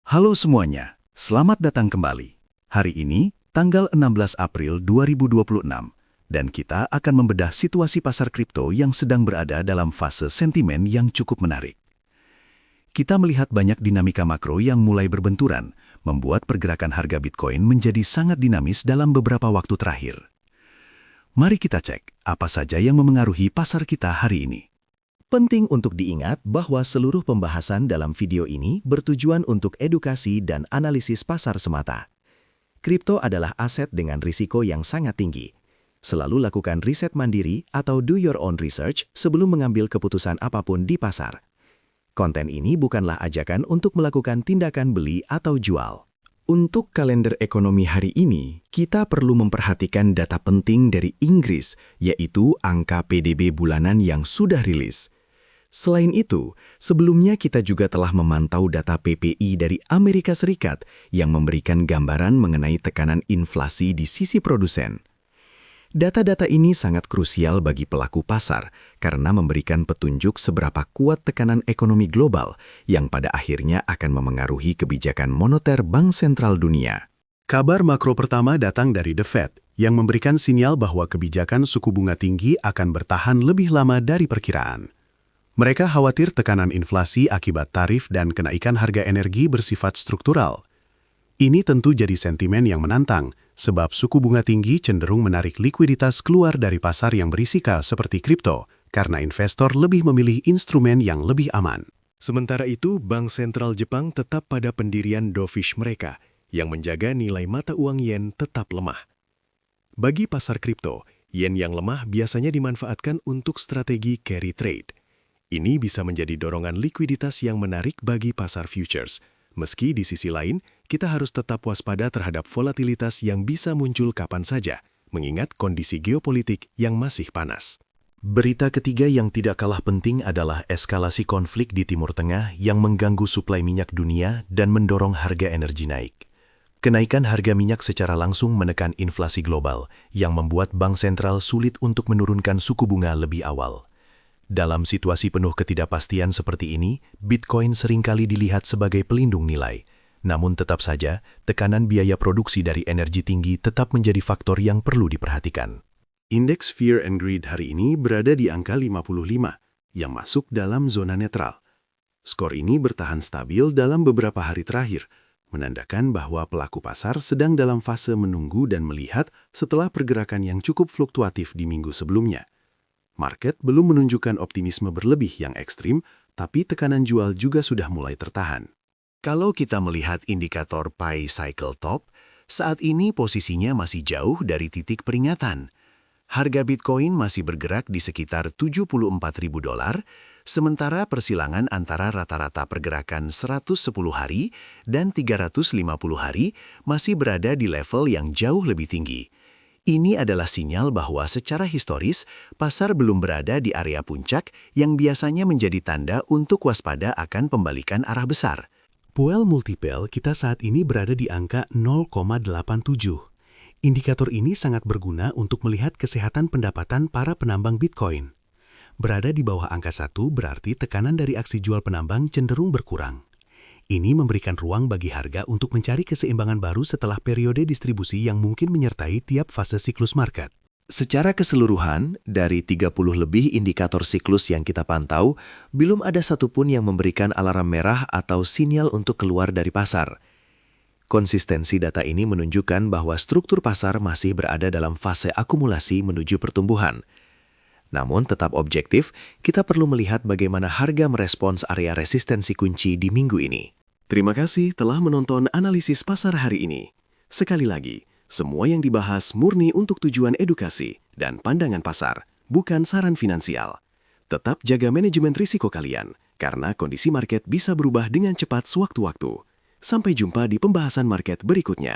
Halo semuanya, selamat datang kembali. Hari ini, tanggal 16 April 2026, dan kita akan membedah situasi pasar kripto yang sedang berada dalam fase sentimen yang cukup menarik. Kita melihat banyak dinamika makro yang mulai berbenturan, membuat pergerakan harga Bitcoin menjadi sangat dinamis dalam beberapa waktu terakhir. Mari kita cek apa saja yang memengaruhi pasar kita hari ini. Penting untuk diingat bahwa seluruh pembahasan dalam video ini bertujuan untuk edukasi dan analisis pasar semata. Kripto adalah aset dengan risiko yang sangat tinggi. Selalu lakukan riset mandiri atau do your own research sebelum mengambil keputusan apapun di pasar. Konten ini bukanlah ajakan untuk melakukan tindakan beli atau jual. Untuk kalender ekonomi hari ini, kita perlu memperhatikan data penting dari Inggris, yaitu angka PDB bulanan yang sudah rilis. Selain itu, sebelumnya kita juga telah memantau data PPI dari Amerika Serikat yang memberikan gambaran mengenai tekanan inflasi di sisi produsen. Data-data ini sangat krusial bagi pelaku pasar karena memberikan petunjuk seberapa kuat tekanan ekonomi global yang pada akhirnya akan memengaruhi kebijakan moneter Bank Sentral Dunia. Kabar makro pertama datang dari The Fed yang memberikan sinyal bahwa kebijakan suku bunga tinggi akan bertahan lebih lama dari perkiraan. Mereka khawatir tekanan inflasi akibat tarif dan kenaikan harga energi bersifat struktural. Ini tentu jadi sentimen yang menantang, sebab suku bunga tinggi cenderung menarik likuiditas keluar dari pasar yang berisiko seperti kripto, karena investor lebih memilih instrumen yang lebih aman. Sementara itu, Bank Sentral Jepang tetap pada pendirian dovish mereka, yang menjaga nilai mata uang yen tetap lemah. Bagi pasar kripto, yen yang lemah biasanya dimanfaatkan untuk strategi carry trade. Ini bisa menjadi dorongan likuiditas yang menarik bagi pasar futures. Meski di sisi lain, kita harus tetap waspada terhadap volatilitas yang bisa muncul kapan saja, mengingat kondisi geopolitik yang masih panas. Berita ketiga yang tidak kalah penting adalah eskalasi konflik di Timur Tengah yang mengganggu suplai minyak dunia dan mendorong harga energi naik. Kenaikan harga minyak secara langsung menekan inflasi global, yang membuat bank sentral sulit untuk menurunkan suku bunga lebih awal. Dalam situasi penuh ketidakpastian seperti ini, Bitcoin seringkali dilihat sebagai pelindung nilai. Namun tetap saja, tekanan biaya produksi dari energi tinggi tetap menjadi faktor yang perlu diperhatikan. Indeks Fear and Greed hari ini berada di angka 55, yang masuk dalam zona netral. Skor ini bertahan stabil dalam beberapa hari terakhir, menandakan bahwa pelaku pasar sedang dalam fase menunggu dan melihat setelah pergerakan yang cukup fluktuatif di minggu sebelumnya. Market belum menunjukkan optimisme berlebih yang ekstrim, tapi tekanan jual juga sudah mulai tertahan. Kalau kita melihat indikator Pi Cycle Top, saat ini posisinya masih jauh dari titik peringatan. Harga Bitcoin masih bergerak di sekitar $74.000, sementara persilangan antara rata-rata pergerakan 110 hari dan 350 hari masih berada di level yang jauh lebih tinggi. Ini adalah sinyal bahwa secara historis, pasar belum berada di area puncak yang biasanya menjadi tanda untuk waspada akan pembalikan arah besar. Puel multiple kita saat ini berada di angka 0,87. Indikator ini sangat berguna untuk melihat kesehatan pendapatan para penambang Bitcoin. Berada di bawah angka 1 berarti tekanan dari aksi jual penambang cenderung berkurang. Ini memberikan ruang bagi harga untuk mencari keseimbangan baru setelah periode distribusi yang mungkin menyertai tiap fase siklus market. Secara keseluruhan, dari 30 lebih indikator siklus yang kita pantau, belum ada satupun yang memberikan alarm merah atau sinyal untuk keluar dari pasar. Konsistensi data ini menunjukkan bahwa struktur pasar masih berada dalam fase akumulasi menuju pertumbuhan. Namun tetap objektif, kita perlu melihat bagaimana harga merespons area resistensi kunci di minggu ini. Terima kasih telah menonton analisis pasar hari ini. Sekali lagi, semua yang dibahas murni untuk tujuan edukasi dan pandangan pasar, bukan saran finansial. Tetap jaga manajemen risiko kalian, karena kondisi market bisa berubah dengan cepat sewaktu-waktu. Sampai jumpa di pembahasan market berikutnya.